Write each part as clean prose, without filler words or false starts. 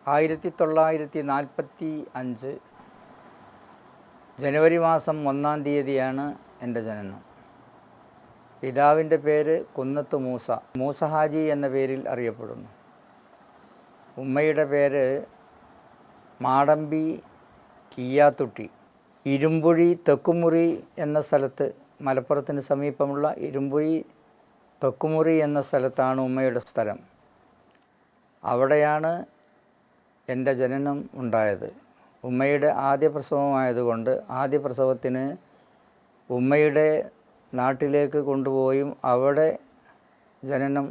1945 ജനുവരി മാസം 1-ാം തീയതിയാണ് എൻ്റെ ജനനം. പിതാവിൻ്റെ പേര് കുന്നത്ത് മൂസ, മൂസ ഹാജി എന്ന പേരിൽ അറിയപ്പെടുന്നു. ഉമ്മയുടെ പേര് മാടമ്പി ഇയ്യാത്തുട്ടി. ഇരുമ്പുഴി തെക്കുമുറി എന്ന സ്ഥലത്ത്, മലപ്പുറത്തിന് സമീപമുള്ള ഇരുമ്പുഴി തെക്കുമുറി എന്ന സ്ഥലത്താണ് ഉമ്മയുടെ സ്ഥലം. അവിടെയാണ് എൻ്റെ ജനനം ഉണ്ടായത്. ഉമ്മയുടെ ആദ്യ പ്രസവമായതുകൊണ്ട് ആദ്യ പ്രസവത്തിന് ഉമ്മയുടെ നാട്ടിലേക്ക് കൊണ്ടുപോയും അവിടെ ജനനം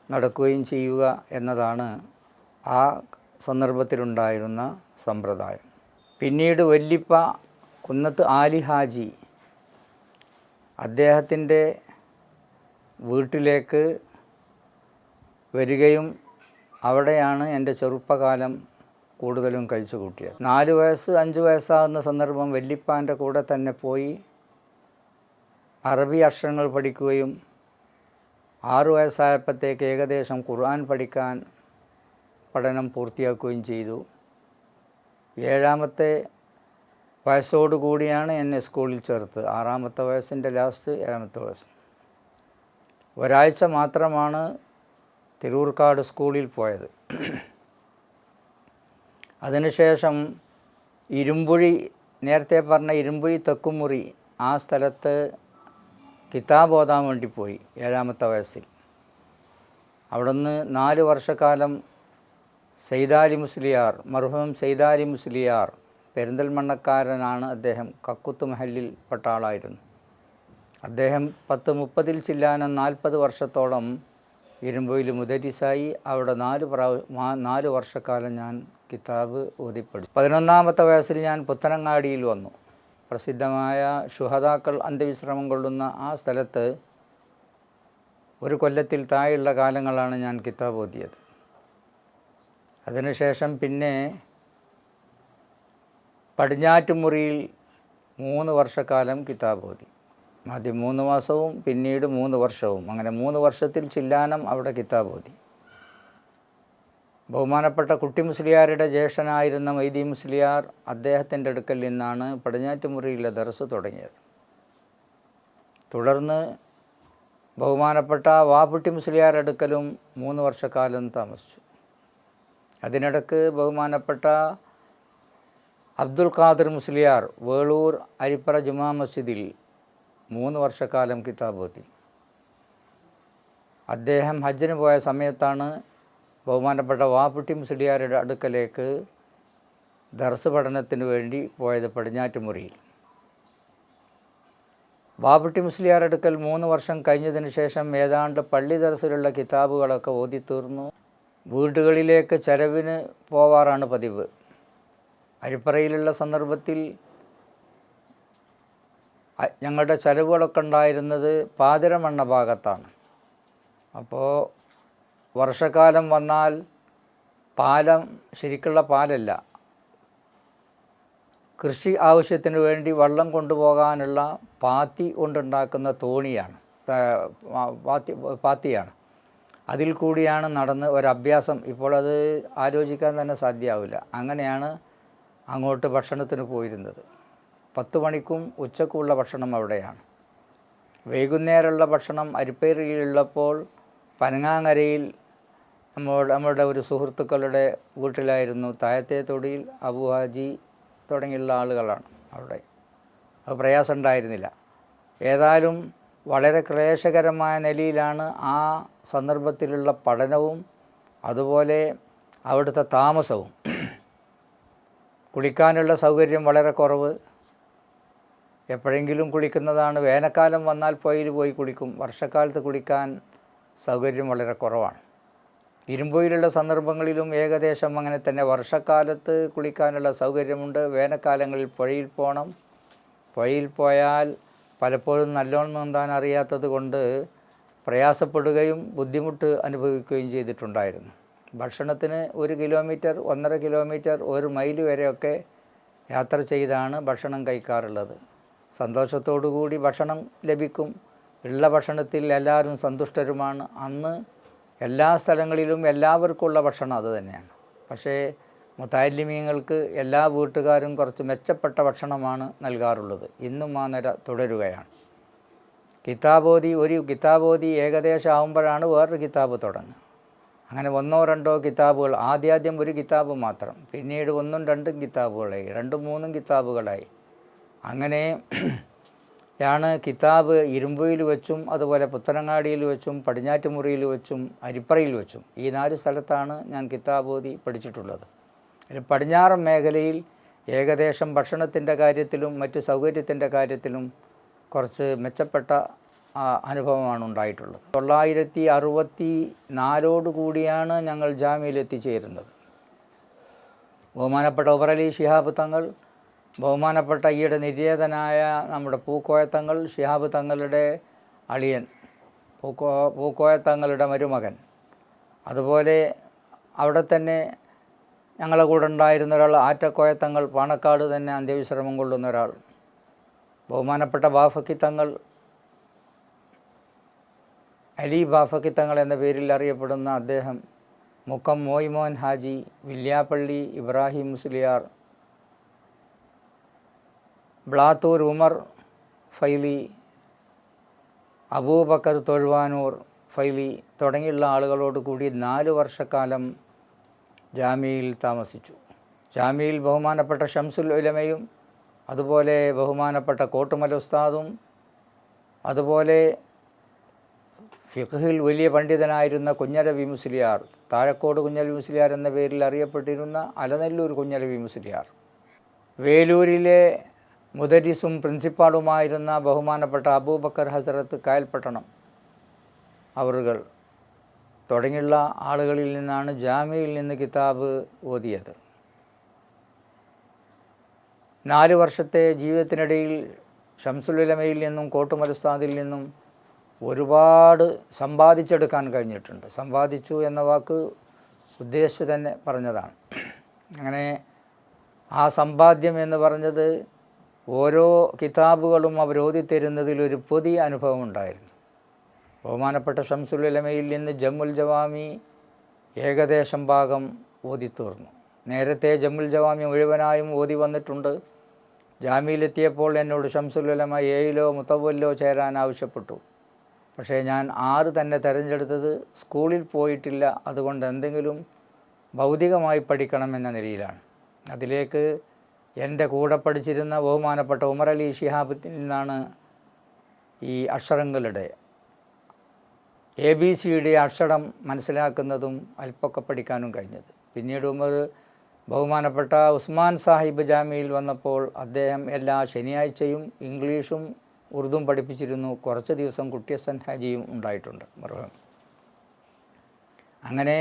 നടക്കുകയും ചെയ്യുക എന്നതാണ് ആ സന്ദർഭത്തിലുണ്ടായിരുന്ന സമ്പ്രദായം. പിന്നീട് വല്ലിപ്പ കുന്നത്ത് ആലി ഹാജി അദ്ദേഹത്തിൻ്റെ വീട്ടിലേക്ക് വരികയും അവിടെയാണ് എൻ്റെ ചെറുപ്പകാലം കൂടുതലും കഴിച്ചു കൂട്ടിയത്. 4 വയസ്സ് 5 വയസ്സാകുന്ന സന്ദർഭം വല്ലിപ്പാൻ്റെ കൂടെ തന്നെ പോയി അറബി അക്ഷരങ്ങൾ പഠിക്കുകയും 6 വയസ്സായപ്പോഴത്തേക്ക് ഏകദേശം ഖുർആൻ പഠിക്കാൻ പഠനം പൂർത്തിയാക്കുകയും ചെയ്തു. 7-ാമത്തെ വയസ്സോടുകൂടിയാണ് എന്നെ സ്കൂളിൽ ചേർത്ത്. 6-ാമത്തെ വയസ്സിൻ്റെ ലാസ്റ്റ് 7-ാമത്തെ വയസ്സ്. ഒരാഴ്ച മാത്രമാണ് തിരൂർക്കാട് സ്കൂളിൽ പോയത്. അതിനുശേഷം ഇരുമ്പുഴി, നേരത്തെ പറഞ്ഞ ഇരുമ്പുഴി തെക്കുമുറി, ആ സ്ഥലത്ത് കിതാബ് ഓതാൻ വേണ്ടി പോയി 7-ാമത്തെ വയസ്സിൽ. അവിടുന്ന് 4 വർഷക്കാലം സൈദാലി മുസ്ലിയാർ, മർഹൂം സൈദാലി മുസ്ലിയാർ, പെരിന്തൽമണ്ണക്കാരനാണ് അദ്ദേഹം, കക്കുത്ത് മഹലിൽ പെട്ട ആളായിരുന്നു. അദ്ദേഹം 10-30 ചില്ലാനം 40 വർഷത്തോളം ഇരുമ്പുയിൽ മുദരിസായി. അവിടെ 4 വർഷക്കാലം ഞാൻ കിതാബ് ഓതിപ്പടിച്ചു. 11-ാമത്തെ വയസ്സിൽ ഞാൻ പുത്തനങ്ങാടിയിൽ വന്നു. പ്രസിദ്ധമായ ശുഹദാക്കൾ അന്ത്യവിശ്രമം കൊള്ളുന്ന ആ സ്ഥലത്ത് ഒരു കൊല്ലത്തിൽ താഴെയുള്ള കാലങ്ങളാണ് ഞാൻ കിതാബ് ഓതിയത്. അതിനുശേഷം പിന്നെ പടിഞ്ഞാറ്റുമുറിയിൽ 3 വർഷക്കാലം കിതാബ് ഓതി. ആദ്യം 3 മാസവും പിന്നീട് 3 വർഷവും, അങ്ങനെ 3 വർഷത്തിൽ ചില്ലാനം അവിടെ കിതാബ് ഓതി. ബഹുമാനപ്പെട്ട കുട്ടി മുസ്ലിയാരുടെ ജ്യേഷ്ഠനായിരുന്ന മൈദി മുസ്ലിയാർ, അദ്ദേഹത്തിൻ്റെ അടുക്കൽ നിന്നാണ് പടിഞ്ഞാറ്റുമുറിയിലെ ദർസ് തുടങ്ങിയത്. തുടർന്ന് ബഹുമാനപ്പെട്ട വാപ്പുട്ടി മുസ്ലിയാരുടെ അടുക്കലും 3 വർഷക്കാലം താമസിച്ചു. അതിനിടക്ക് ബഹുമാനപ്പെട്ട അബ്ദുൽ ഖാദിർ മുസ്ലിയാർ വേളൂർ അരിപ്പറ ജുമാ മസ്ജിദിൽ 3 വർഷക്കാലം കിതാബ് ഓതി. അദ്ദേഹം ഹജ്ജിന് പോയ സമയത്താണ് ബഹുമാനപ്പെട്ട വാപ്പുട്ടി മുസ്ലിയാരുടെ അടുക്കലേക്ക് ദർസ് പഠനത്തിന് വേണ്ടി പോയത് പടിഞ്ഞാറ്റുമുറിയിൽ. വാപ്പുട്ടി മുസ്ലിയാരുടെ അടുക്കൽ 3 വർഷം കഴിഞ്ഞതിന് ശേഷം ഏതാണ്ട് പള്ളി ദർസിലുള്ള കിതാബുകളൊക്കെ ഓതിത്തീർന്നു. വീടുകളിലേക്ക് ചെലവിന് പോവാറാണ് പതിവ്. അരിപ്പറയിലുള്ള സന്ദർഭത്തിൽ ഞങ്ങളുടെ ചെലവുകളൊക്കെ ഉണ്ടായിരുന്നത് പാതിരമണ്ണ ഭാഗത്താണ്. അപ്പോൾ വർഷക്കാലം വന്നാൽ പാലം, ശരിക്കുള്ള പാലല്ല, കൃഷി ആവശ്യത്തിന് വേണ്ടി വെള്ളം കൊണ്ടുപോകാനുള്ള പാത്തി കൊണ്ടുണ്ടാക്കുന്ന തോണിയാണ്, പാത്തിയാണ്. അതിൽ കൂടിയാണ് നടന്ന് ഒരഭ്യാസം. ഇപ്പോൾ അത് ആലോചിക്കാൻ തന്നെ സാധ്യമാവില്ല. അങ്ങനെയാണ് അങ്ങോട്ട് ഭക്ഷണത്തിന് പോയിരുന്നത്. 10 മണിക്കും ഉച്ചക്കുമുള്ള ഭക്ഷണം അവിടെയാണ്. വൈകുന്നേരമുള്ള ഭക്ഷണം അരിപ്പേരിയിലുള്ളപ്പോൾ പനങ്ങാങ്ങരയിൽ നമ്മുടെ ഒരു സുഹൃത്തുക്കളുടെ വീട്ടിലായിരുന്നു. താഴത്തെ തൊടിയിൽ അബു ഹാജി തുടങ്ങിയുള്ള ആളുകളാണ് അവിടെ. അത് പ്രയാസം ഉണ്ടായിരുന്നില്ല. ഏതായാലും വളരെ ക്ലേശകരമായ നിലയിലാണ് ആ സന്ദർഭത്തിലുള്ള പഠനവും അതുപോലെ അവിടുത്തെ താമസവും. കുളിക്കാനുള്ള സൗകര്യം വളരെ കുറവ്. എപ്പോഴെങ്കിലും കുളിക്കുന്നതാണ്. വേനൽക്കാലം വന്നാൽ പുഴയിൽ പോയി കുളിക്കും. വർഷക്കാലത്ത് കുളിക്കാൻ സൗകര്യം വളരെ കുറവാണ്. ഇരുമ്പുയിലുള്ള സന്ദർഭങ്ങളിലും ഏകദേശം അങ്ങനെ തന്നെ. വർഷക്കാലത്ത് കുളിക്കാനുള്ള സൗകര്യമുണ്ട്. വേനൽക്കാലങ്ങളിൽ പുഴയിൽ പോകണം. പുഴയിൽ പോയാൽ പലപ്പോഴും നല്ലോണം നീന്താൻ അറിയാത്തത് കൊണ്ട് പ്രയാസപ്പെടുകയും ബുദ്ധിമുട്ട് അനുഭവിക്കുകയും ചെയ്തിട്ടുണ്ടായിരുന്നു. ഭക്ഷണത്തിന് 1 കിലോമീറ്റർ, 1.5 കിലോമീറ്റർ, 1 മൈൽ വരെയൊക്കെ യാത്ര ചെയ്താണ് ഭക്ഷണം കഴിക്കാറുള്ളത്. സന്തോഷത്തോടുകൂടി ഭക്ഷണം ലഭിക്കും. ഉള്ള ഭക്ഷണത്തിൽ എല്ലാവരും സന്തുഷ്ടരുമാണ്. അന്ന് എല്ലാ സ്ഥലങ്ങളിലും എല്ലാവർക്കുമുള്ള ഭക്ഷണം അത് തന്നെയാണ്. പക്ഷേ മുതഅല്ലിമീങ്ങൾക്ക് എല്ലാ വീട്ടുകാരും കുറച്ച് മെച്ചപ്പെട്ട ഭക്ഷണമാണ് നൽകാറുള്ളത്. ഇന്നും ആ നില തുടരുകയാണ്. ഒരു കിതാബോധി ഏകദേശം ആകുമ്പോഴാണ് വേറൊരു കിതാബ് തുടങ്ങുക. അങ്ങനെ 1-2 കിതാബുകൾ, ആദ്യം ഒരു കിതാബ് മാത്രം, പിന്നീട് 1-2 കിതാബുകളായി, 2-3 കിതാബുകളായി. അങ്ങനെ യാണ് കിതാബ് ഇരുമ്പുയിൽ വെച്ചും അതുപോലെ പുത്തനങ്ങാടിയിൽ വെച്ചും പടിഞ്ഞാറ്റുമുറിയിൽ വെച്ചും അരിപ്പറയിൽ വെച്ചും ഈ 4 സ്ഥലത്താണ് ഞാൻ കിതാബോധി പഠിച്ചിട്ടുള്ളത്. അതിൽ പടിഞ്ഞാറൻ മേഖലയിൽ ഏകദേശം ഭക്ഷണത്തിൻ്റെ കാര്യത്തിലും മറ്റ് സൗകര്യത്തിൻ്റെ കാര്യത്തിലും കുറച്ച് മെച്ചപ്പെട്ട അനുഭവമാണ് ഉണ്ടായിട്ടുള്ളത്. 964 കൂടിയാണ് ഞങ്ങൾ ജാമ്യയിൽ എത്തിച്ചേരുന്നത്. ബഹുമാനപ്പെട്ട ഉമർ അലി ശിഹാബ് തങ്ങൾ, ബഹുമാനപ്പെട്ട ഈയിടെ നിര്യാതനായ നമ്മുടെ പൂക്കോയ തങ്ങൾ, ശിഹാബ് തങ്ങളുടെ അളിയൻ, പൂക്കോയ തങ്ങളുടെ മരുമകൻ, അതുപോലെ അവിടെ തന്നെ ഞങ്ങളെ കൂടെ ഉണ്ടായിരുന്ന ഒരാൾ ആറ്റക്കോയ തങ്ങൾ, പാണക്കാട് തന്നെ അന്ത്യവിശ്രമം കൊള്ളുന്ന ഒരാൾ, ബഹുമാനപ്പെട്ട ബാഫക്കി തങ്ങൾ, അലി ബാഫക്കി തങ്ങൾ എന്ന പേരിൽ അറിയപ്പെടുന്ന അദ്ദേഹം, മുക്കം മോയിമോൻ ഹാജി, വില്യാപ്പള്ളി ഇബ്രാഹിം മുസ്ലിയാർ, ബ്ലാത്തൂർ ഉമർ ഫൈലി, അബൂബക്കർ തൊഴുവാനൂർ ഫൈലി തുടങ്ങിയുള്ള ആളുകളോട് കൂടി 4 വർഷക്കാലം ജാമ്യയിൽ താമസിച്ചു. ജാമ്യയിൽ ബഹുമാനപ്പെട്ട ഷംസുൽ ഉലമയും അതുപോലെ ബഹുമാനപ്പെട്ട കോട്ടുമല ഉസ്താദും അതുപോലെ ഫിഖ്ഹിൽ വലിയ പണ്ഡിതനായിരുന്ന കുഞ്ഞലവി മുസ്ലിയാർ, താഴക്കോട് കുഞ്ഞലവി മുസ്ലിയാർ എന്ന പേരിൽ അറിയപ്പെട്ടിരുന്ന അലനല്ലൂർ കുഞ്ഞലവി മുസ്ലിയാർ, വേലൂരിലെ മുദരിസും പ്രിൻസിപ്പാളുമായിരുന്ന ബഹുമാനപ്പെട്ട അബൂബക്കർ ഹസരത്ത് കായൽപട്ടണം അവറുകൾ തുടങ്ങിയുള്ള ആളുകളിൽ നിന്നാണ് ജാമ്യയിൽ നിന്ന് കിതാബ് ഓതിയത്. 4 വർഷത്തെ ജീവിതത്തിനിടയിൽ ഷംസുൽ ഉലമയിൽ നിന്നും കോട്ടുമല ഉസ്താദിൽ നിന്നും ഒരുപാട് സമ്പാദിച്ചെടുക്കാൻ കഴിഞ്ഞിട്ടുണ്ട്. സമ്പാദിച്ചു എന്ന വാക്ക് ഉദ്ദേശിച്ച് തന്നെ പറഞ്ഞതാണ്. അങ്ങനെ ആ സമ്പാദ്യം എന്ന് പറഞ്ഞത് ഓരോ കിതാബുകളും അവരോധിത്തരുന്നതിൽ ഒരു പുതിയ അനുഭവം ഉണ്ടായിരുന്നു. ബഹുമാനപ്പെട്ട ഷംസുൽ ഉലമയിൽ നിന്ന് ജമ്മുൽ ജവാമി ഏകദേശം ഭാഗം ഓതിത്തീർന്നു. നേരത്തെ ജമ്മുൽ ജവാമി മുഴുവനായും ഓതി വന്നിട്ടുണ്ട്. ജാമ്യയിലെത്തിയപ്പോൾ എന്നോട് ഷംസുൽ ഉലമ 7 മുതവ്വലിലോ ചേരാൻ ആവശ്യപ്പെട്ടു. പക്ഷേ ഞാൻ 6 തന്നെ തിരഞ്ഞെടുത്തത് സ്കൂളിൽ പോയിട്ടില്ല, അതുകൊണ്ട് എന്തെങ്കിലും ഭൗതികമായി പഠിക്കണമെന്ന നിലയിലാണ്. അതിലേക്ക് എൻ്റെ കൂടെ പഠിച്ചിരുന്ന ബഹുമാനപ്പെട്ട ഉമർ അലി ശിഹാബിൽ നിന്നാണ് ഈ അക്ഷരങ്ങളുടെ ABCD അക്ഷരം മനസ്സിലാക്കുന്നതും അല്പമൊക്കെ പഠിക്കാനും കഴിഞ്ഞത്. പിന്നീട് ബഹുമാനപ്പെട്ട ഉസ്മാൻ സാഹിബ് ജാമ്യയിൽ വന്നപ്പോൾ അദ്ദേഹം എല്ലാ ശനിയാഴ്ചയും ഇംഗ്ലീഷും ഉറുദും പഠിപ്പിച്ചിരുന്നു. കുറച്ച് ദിവസം കുട്ടിയസൻ ഹാജിയും ഉണ്ടായിട്ടുണ്ട് മർഹൂം. അങ്ങനെ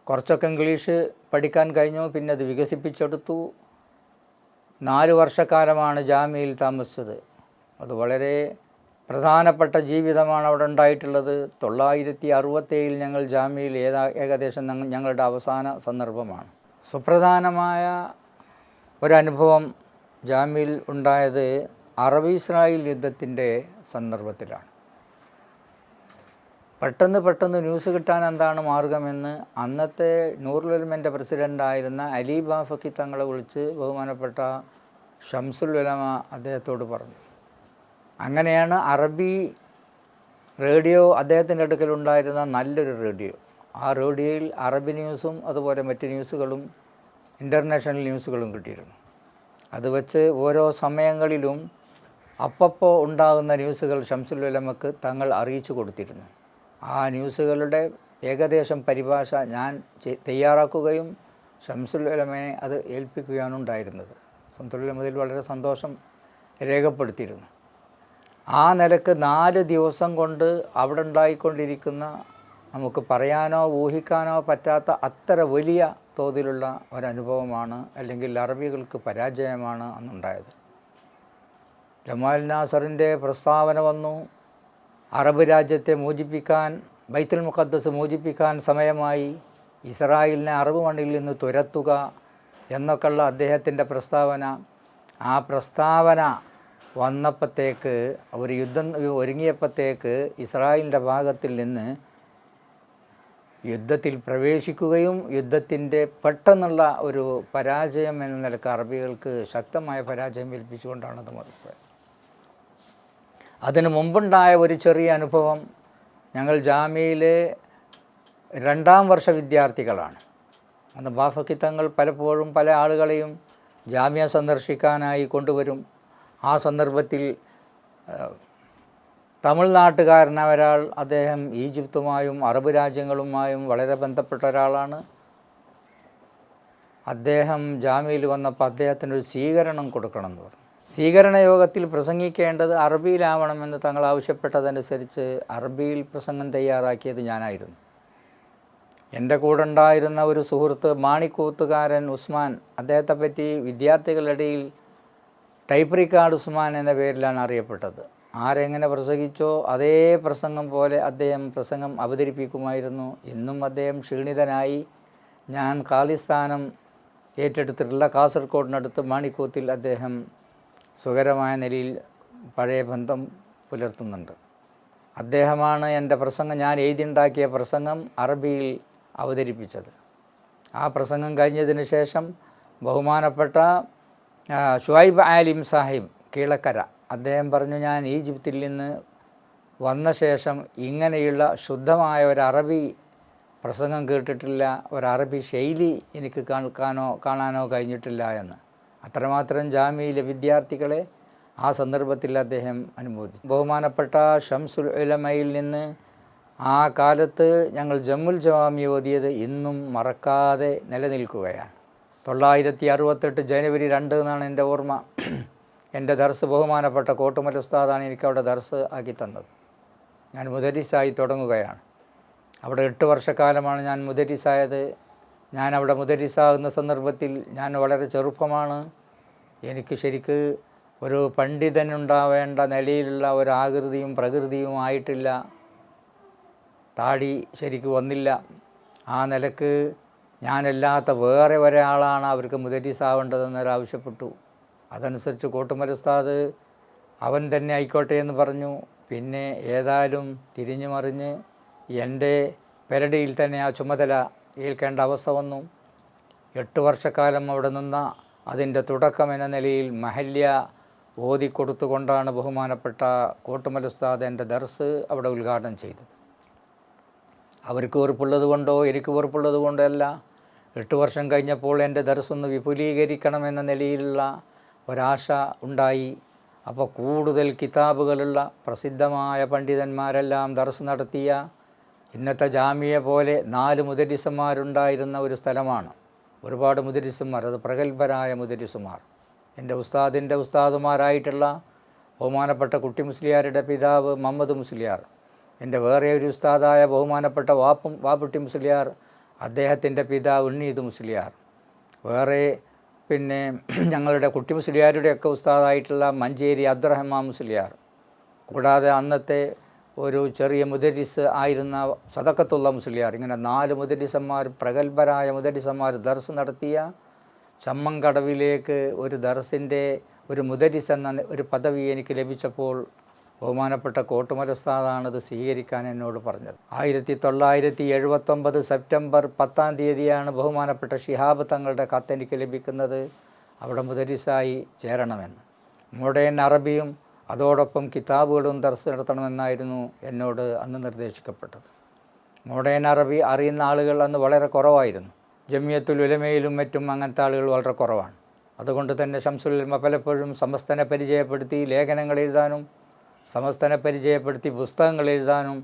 കുറച്ചൊക്കെ ഇംഗ്ലീഷ് പഠിക്കാൻ കഴിഞ്ഞു. പിന്നെ അത് വികസിപ്പിച്ചെടുത്തു. 4 വർഷക്കാലമാണ് ജാമ്യയിൽ താമസിച്ചത്. അത് വളരെ പ്രധാനപ്പെട്ട ജീവിതമാണ് അവിടെ ഉണ്ടായിട്ടുള്ളത്. 967 ഞങ്ങൾ ജാമ്യയിൽ ഏകദേശം ഞങ്ങളുടെ അവസാന സന്ദർഭമാണ്. സുപ്രധാനമായ ഒരനുഭവം ജാമ്യയിൽ ഉണ്ടായത് അറബ് ഇസ്രായേൽ യുദ്ധത്തിൻ്റെ സന്ദർഭത്തിലാണ്. പെട്ടെന്ന് ന്യൂസ് കിട്ടാൻ എന്താണ് മാർഗമെന്ന് അന്നത്തെ നൂറുൽ ഉലമയുടെ പ്രസിഡൻ്റായിരുന്ന അലി ബാഫക്കി തങ്ങളെ വിളിച്ച് ബഹുമാനപ്പെട്ട ഷംസുൽ ഉലമ അദ്ദേഹത്തോട് പറഞ്ഞു. അങ്ങനെയാണ് അറബി റേഡിയോ അദ്ദേഹത്തിൻ്റെ അടുക്കലുണ്ടായിരുന്ന നല്ലൊരു റേഡിയോ. ആ റേഡിയോയിൽ അറബി ന്യൂസും അതുപോലെ മറ്റ് ന്യൂസുകളും ഇൻ്റർനാഷണൽ ന്യൂസുകളും കിട്ടിയിരുന്നു. അത് വെച്ച് ഓരോ സമയങ്ങളിലും അപ്പോൾ ഉണ്ടാകുന്ന ന്യൂസുകൾ ഷംസുൽ ഉലമക്ക് തങ്ങൾ അറിയിച്ചു കൊടുത്തിരുന്നു. ആ ന്യൂസുകളുടെ ഏകദേശം പരിഭാഷ ഞാൻ തയ്യാറാക്കുകയും ഷംസുൽ ഉലമയെ അത് ഏൽപ്പിക്കുകയാണ് ഉണ്ടായിരുന്നത്. ഷംസുൽ ഉലമയിൽ വളരെ സന്തോഷം രേഖപ്പെടുത്തിയിരുന്നു. ആ നിലക്ക് 4 ദിവസം കൊണ്ട് അവിടെ ഉണ്ടായിക്കൊണ്ടിരിക്കുന്ന നമുക്ക് പറയാനോ ഊഹിക്കാനോ പറ്റാത്ത അത്ര വലിയ തോതിലുള്ള ഒരനുഭവമാണ്, അല്ലെങ്കിൽ അറബികൾക്ക് പരാജയമാണ് അന്നുണ്ടായത്. ജമാൽ നാസറിൻ്റെ പ്രസ്താവന വന്നു, അറബ് രാജ്യത്തെ മോചിപ്പിക്കാൻ, ബൈത്തുൽ മുഖദ്ദസ് മോചിപ്പിക്കാൻ സമയമായി, ഇസ്രായേലിനെ അറബ് മണ്ണിൽ നിന്ന് തുരത്തുക എന്നൊക്കെയുള്ള അദ്ദേഹത്തിൻ്റെ പ്രസ്താവന. ആ പ്രസ്താവന വന്നപ്പോഴത്തേക്ക്, ഒരു യുദ്ധം ഒരുങ്ങിയപ്പോഴത്തേക്ക് ഇസ്രായേലിൻ്റെ ഭാഗത്തിൽ നിന്ന് യുദ്ധത്തിൽ പ്രവേശിക്കുകയും യുദ്ധത്തിൻ്റെ പെട്ടെന്നുള്ള ഒരു പരാജയം എന്ന നിലക്ക് അറബികൾക്ക് ശക്തമായ പരാജയം ഏൽപ്പിച്ചുകൊണ്ടാണ് അത് മറിപ്പോയത്. അതിനു മുമ്പുണ്ടായ ഒരു ചെറിയ അനുഭവം, ഞങ്ങൾ ജാമ്യയിലെ 2ാം വർഷ വിദ്യാർത്ഥികളാണ്. അന്ന് ബാഫക്കി തങ്ങൾ പലപ്പോഴും പല ആളുകളെയും ജാമ്യ സന്ദർശിക്കാനായി കൊണ്ടുവരും. ആ സന്ദർഭത്തിൽ തമിഴ്നാട്ടുകാരനായ ഒരാൾ, അദ്ദേഹം ഈജിപ്തുമായും അറബ് രാജ്യങ്ങളുമായും വളരെ ബന്ധപ്പെട്ട ഒരാളാണ്. അദ്ദേഹം ജാമ്യയിൽ വന്നപ്പോൾ അദ്ദേഹത്തിനൊരു സ്വീകരണം കൊടുക്കണമെന്ന് പറഞ്ഞു. സ്വീകരണ യോഗത്തിൽ പ്രസംഗിക്കേണ്ടത് അറബിയിലാവണമെന്ന് തങ്ങൾ ആവശ്യപ്പെട്ടതനുസരിച്ച് അറബിയിൽ പ്രസംഗം തയ്യാറാക്കിയത് ഞാനായിരുന്നു. എൻ്റെ കൂടെ ഉണ്ടായിരുന്ന ഒരു സുഹൃത്ത് മാണിക്കൂത്തുകാരൻ ഉസ്മാൻ, അദ്ദേഹത്തെപ്പറ്റി വിദ്യാർത്ഥികളുടെ ഇടയിൽ ടൈപ്പ് റിക്കാർഡ് ഉസ്മാൻ എന്ന പേരിലാണ് അറിയപ്പെട്ടത്. ആരെങ്ങനെ പ്രസംഗിച്ചോ അതേ പ്രസംഗം പോലെ അദ്ദേഹം പ്രസംഗം അവതരിപ്പിക്കുമായിരുന്നു. ഇന്നും അദ്ദേഹം ക്ഷീണിതനായി ഞാൻ ഖാലിസ്ഥാനം ഏറ്റെടുത്തിട്ടുള്ള കാസർഗോഡിനടുത്ത് മാണിക്കൂത്തിൽ അദ്ദേഹം സുഖകരമായ നിലയിൽ പഴയ ബന്ധം പുലർത്തുന്നുണ്ട്. അദ്ദേഹമാണ് എൻ്റെ പ്രസംഗം, ഞാൻ എഴുതിയുണ്ടാക്കിയ പ്രസംഗം അറബിയിൽ അവതരിപ്പിച്ചത്. ആ പ്രസംഗം കഴിഞ്ഞതിന് ശേഷം ബഹുമാനപ്പെട്ട ഷുഐബ് ആലിം സാഹിബ് കീഴക്കര, അദ്ദേഹം പറഞ്ഞു, ഞാൻ ഈജിപ്തിൽ നിന്ന് വന്ന ശേഷം ഇങ്ങനെയുള്ള ശുദ്ധമായ ഒരു അറബി പ്രസംഗം കേട്ടിട്ടില്ല, ഒരു അറബി ശൈലി എനിക്ക് കാണാനോ കഴിഞ്ഞിട്ടില്ല എന്ന്. അത്രമാത്രം ജാമ്യയിലെ വിദ്യാർത്ഥികളെ ആ സന്ദർഭത്തിൽ അദ്ദേഹം അനുമോദിച്ചു. ബഹുമാനപ്പെട്ട ഷംസുൽ ഉലമയിൽ നിന്ന് ആ കാലത്ത് ഞങ്ങൾ ജമ്മുൽ ജവാമി ഓതിയത് ഇന്നും മറക്കാതെ നിലനിൽക്കുകയാണ്. 968 ജനുവരി 2 എന്നാണ് എൻ്റെ ഓർമ്മ. എൻ്റെ ദർസ് ബഹുമാനപ്പെട്ട കോട്ടുമൽ ഉസ്താദാണ് എനിക്കവിടെ ദർസ് ആക്കി തന്നത്. ഞാൻ മുദരിസായി തുടങ്ങുകയാണ്. അവിടെ 8 വർഷക്കാലമാണ് ഞാൻ മുദരിസായത്. ഞാൻ അവിടെ മുദരിസാകുന്ന സന്ദർഭത്തിൽ ഞാൻ വളരെ ചെറുപ്പമാണ്. എനിക്ക് ശരിക്ക് ഒരു പണ്ഡിതനുണ്ടാവേണ്ട നിലയിലുള്ള ഒരു ആകൃതിയും പ്രകൃതിയും ആയിട്ടില്ല. താടി ശരിക്ക് വന്നില്ല. ആ നിലക്ക് ഞാനല്ലാത്ത വേറെ ഒരാളാണ് അവർക്ക് മുദരിസാവേണ്ടതെന്നൊരാവശ്യപ്പെട്ടു. അതനുസരിച്ച് കോട്ടുമൽ ഉസ്താദ് അവൻ തന്നെ ആയിക്കോട്ടെ എന്ന് പറഞ്ഞു. പിന്നെ ഏതായാലും തിരിഞ്ഞു മറിഞ്ഞ് എൻ്റെ പെരടിയിൽ തന്നെ ആ ചുമതല ഏൽക്കേണ്ട അവസ്ഥ വന്നു. 8 വർഷക്കാലം അവിടെ നിന്ന അതിൻ്റെ തുടക്കം എന്ന നിലയിൽ മഹല്യ ഓതിക്കൊടുത്തുകൊണ്ടാണ് ബഹുമാനപ്പെട്ട കോട്ടുമൽ ഉസ്താദ് എൻ്റെ ദർസ് അവിടെ ഉദ്ഘാടനം ചെയ്തത്. അവർക്ക് വെറുപ്പുള്ളത് കൊണ്ടോ എനിക്ക് വെറുപ്പുള്ളത് കൊണ്ടോ അല്ല. 8 വർഷം കഴിഞ്ഞപ്പോൾ എൻ്റെ ദർസ് ഒന്ന് വിപുലീകരിക്കണമെന്ന നിലയിലുള്ള ഒരാശ ഉണ്ടായി. അപ്പോൾ കൂടുതൽ കിതാബുകളുള്ള പ്രസിദ്ധമായ പണ്ഡിതന്മാരെല്ലാം ദർസ് നടത്തിയ, ഇന്നത്തെ ജാമിയ പോലെ 4 മുദരിസന്മാരുണ്ടായിരുന്ന ഒരു സ്ഥലമാണ്. ഒരുപാട് മുദരിസന്മാർ, അത് പ്രഗത്ഭരായ മുദരിസുമാർ. എൻ്റെ ഉസ്താദിൻ്റെ ഉസ്താദുമാരായിട്ടുള്ള ബഹുമാനപ്പെട്ട കുട്ടി മുസ്ലിയാരുടെ പിതാവ് മുഹമ്മദ് മുസ്ലിയാർ, എൻ്റെ വേറെ ഒരു ഉസ്താദായ ബഹുമാനപ്പെട്ട വാപ്പുട്ടി മുസ്ലിയാർ, അദ്ദേഹത്തിൻ്റെ പിതാവ് ഉണ്ണീദ് മുസ്ലിയാർ, വേറെ പിന്നെ ഞങ്ങളുടെ കുട്ടി മുസ്ലിയാരുടെയൊക്കെ ഉസ്താദായിട്ടുള്ള മഞ്ചേരി അബ്ദുറഹ്മാൻ മുസ്ലിയാർ, കൂടാതെ അന്നത്തെ ഒരു ചെറിയ മുദരിസ് ആയിരുന്ന സദക്കത്തുള്ള മുസ്ലിയാർ. ഇങ്ങനെ 4 മുദരിസന്മാർ, പ്രഗത്ഭരായ മുദരിസന്മാർ ദർസ് നടത്തിയ ചമ്മങ്കടവിലേക്ക് ഒരു ദർസിൻ്റെ ഒരു മുദരിസ് എന്ന ഒരു പദവി എനിക്ക് ലഭിച്ചപ്പോൾ ബഹുമാനപ്പെട്ട കോട്ടുമൽ ഉസ്താദാണത് സ്വീകരിക്കാൻ എന്നോട് പറഞ്ഞത്. 1979 സെപ്റ്റംബർ 10-ാം തീയതിയാണ് ബഹുമാനപ്പെട്ട ഷിഹാബ് തങ്ങളുടെ കത്തെനിക്ക് ലഭിക്കുന്നത്, അവിടെ മുദരിസായി ചേരണമെന്ന്. മോഡേൺ അറബിയും അതോടൊപ്പം കിതാബുകളും ദർസ് നടത്തണമെന്നായിരുന്നു എന്നോട് അന്ന് നിർദ്ദേശിക്കപ്പെട്ടത്. മോഡേൺ അറബി അറിയുന്ന ആളുകൾ അന്ന് വളരെ കുറവായിരുന്നു. ജമിയത്തുൽ ഉലമയിലും മറ്റും അങ്ങനത്തെ ആളുകൾ വളരെ കുറവാണ്. അതുകൊണ്ട് തന്നെ ശംസുൽ ഉലമ പലപ്പോഴും സമസ്തനെ പരിചയപ്പെടുത്തി ലേഖനങ്ങൾ എഴുതാനും സമസ്തനെ പരിചയപ്പെടുത്തി പുസ്തകങ്ങൾ എഴുതാനും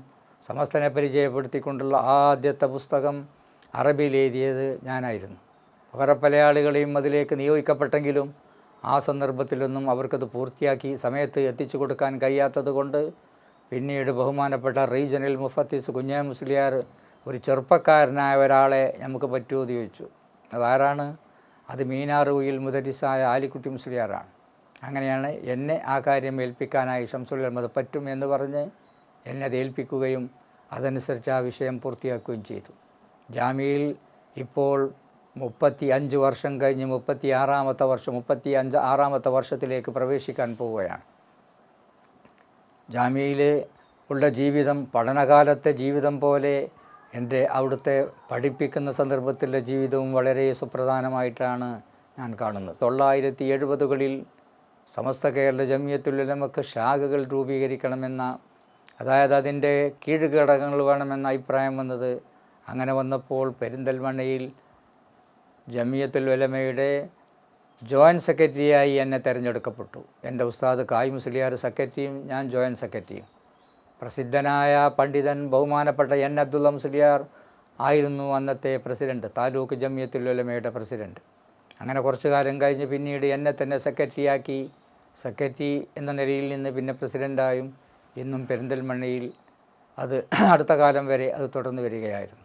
സമസ്തനെ പരിചയപ്പെടുത്തിക്കൊണ്ടുള്ള ആദ്യത്തെ പുസ്തകം അറബിയിൽ എഴുതിയത് ഞാനായിരുന്നു. വേറെ പല ആളുകളെയും അതിലേക്ക് നിയോഗിക്കപ്പെട്ടെങ്കിലും ആ സന്ദർഭത്തിലൊന്നും അവർക്കത് പൂർത്തിയാക്കി സമയത്ത് എത്തിച്ചു കൊടുക്കാൻ കഴിയാത്തത് കൊണ്ട് പിന്നീട് ബഹുമാനപ്പെട്ട റീജിയണൽ മുഫത്തീസ് കുഞ്ഞാ മുസ്ലിയാർ ഒരു ചെറുപ്പക്കാരനായ ഒരാളെ നമുക്ക് പറ്റുമോ എന്ന് ചോദിച്ചു. അതാരാണ്? അത് മീനാറുയിൽ മുദരിസായ ആലിക്കുട്ടി മുസ്ലിയാറാണ്. അങ്ങനെയാണ് എന്നെ ആ കാര്യം ഏൽപ്പിക്കാനായി ഷംസുൽ ഉലമ പറ്റും എന്ന് പറഞ്ഞ് എന്നെ അത് ഏൽപ്പിക്കുകയും അതനുസരിച്ച് ആ വിഷയം പൂർത്തിയാക്കുകയും ചെയ്തു. ജാമ്യയിൽ ഇപ്പോൾ 35 വർഷം കഴിഞ്ഞ് 36ാമത്തെ വർഷത്തിലേക്ക് പ്രവേശിക്കാൻ പോവുകയാണ്. ജാമ്യയിൽ ഉള്ള ജീവിതം പഠനകാലത്തെ ജീവിതം പോലെ എൻ്റെ അവിടുത്തെ പഠിപ്പിക്കുന്ന സന്ദർഭത്തിലെ ജീവിതവും വളരെ സുപ്രധാനമായിട്ടാണ് ഞാൻ കാണുന്നത്. 1970കളിൽ സമസ്ത കേരള ജമിയത്തുൽ ഉലമക്ക് ശാഖകൾ രൂപീകരിക്കണമെന്ന, അതായത് അതിൻ്റെ കീഴ്ഘടകങ്ങൾ വേണമെന്ന അഭിപ്രായം വന്നത്. അങ്ങനെ വന്നപ്പോൾ പെരിന്തൽമണ്ണയിൽ ജമിയത്തുൽ ഉലമയുടെ ജോയിൻറ്റ് സെക്രട്ടറിയായി എന്നെ തിരഞ്ഞെടുക്കപ്പെട്ടു. എൻ്റെ ഉസ്താദ് കായ് മുസ്ലിയാർ സെക്രട്ടറിയും ഞാൻ ജോയിൻറ്റ് സെക്രട്ടറിയും. പ്രസിദ്ധനായ പണ്ഡിതൻ ബഹുമാനപ്പെട്ട എൻ അബ്ദുള്ള മുസ്ലിയാർ ആയിരുന്നു അന്നത്തെ പ്രസിഡൻറ്റ്, താലൂക്ക് ജമിയത്തുൽ ഉലമയുടെ പ്രസിഡൻറ്റ്. അങ്ങനെ കുറച്ചു കാലം കഴിഞ്ഞ് പിന്നീട് എന്നെ തന്നെ സെക്രട്ടറിയാക്കി. സെക്രട്ടറി എന്ന നിലയിൽ നിന്ന് പിന്നെ പ്രസിഡൻ്റായും ഇന്നും പെരിന്തൽമണ്ണയിൽ അത് അടുത്ത കാലം വരെ അത് തുടർന്ന് വരികയായിരുന്നു.